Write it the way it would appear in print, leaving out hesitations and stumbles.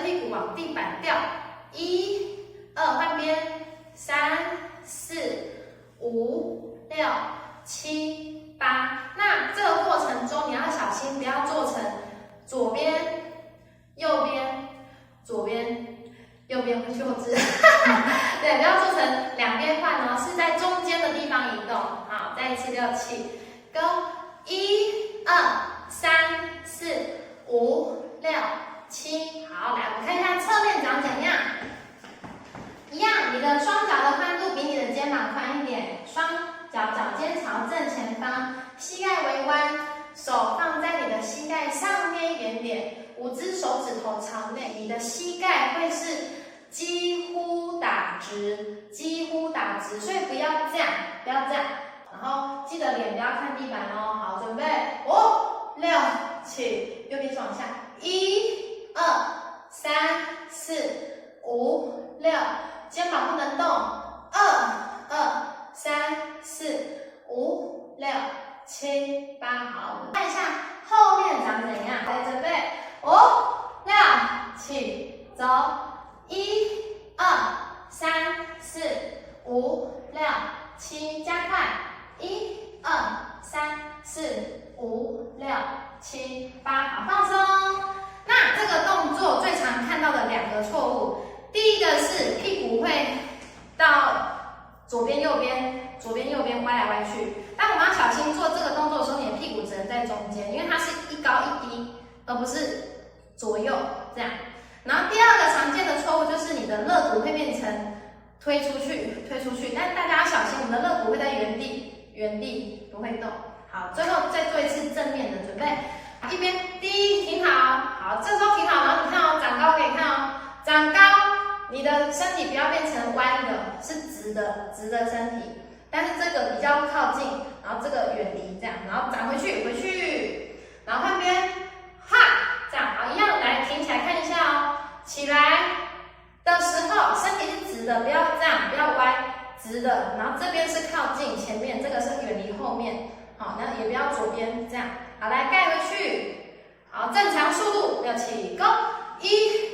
屁股往地板掉，1、2，换边，3、4、5、6、7、8。那这个过程中你要小心，不要做成左边、右边、左边、右边会去后置，对，不要做成两边换哦，是在中间的地方移动。好，再一次6、7，跟1、2、3、4、5、6、7。好，来，我们看一下侧面长怎样。一样，你的双脚的宽度比你的肩膀宽一点，双脚脚尖朝正前方，膝盖微弯，手放在你的膝盖上面一点点，5只手指头朝内，你的膝盖会是几乎打直，几乎打直，所以不要这样，不要这样，然后记得脸不要看地板哦。好，准备5、6、7，右边手往下，1、2、3、4、5、6，肩膀不能动，2、3、4、5、6、7、8。好，我们看一下后面长怎样。来，准备5、6、7，走，1、2、3、4、5、6、7，加快，1、2、3、4、5、6、7、8，好，放松。那这个动作最常看到的2个错误，第一个是屁股会到左边右边，左边右边歪来歪去。但我们要小心做这个动作的时候，你的屁股只能在中间，因为它是一高一低，而不是左右这样。然后第二个常见的错误就是你的肋骨会变成推出去，推出去，但大家要小心，我们的肋骨会在原地不会动。好，最后再做一次正面的准备，一边第一挺好，好，这时候挺好，然后你看哦，长高可以看哦，长高，你的身体不要变成弯的，是直的身体，但是这个比较靠近，然后这个远离这样，然后长回去，然后换边，哈，这样好，一样来挺起来看一下哦，起来的时候身体是直的，不要这样，不要歪，直的，然后这边是靠近前面，这个是远离后面，好，那也不要左边这样，好，来盖回去，好，正常速度6、7， Go，1、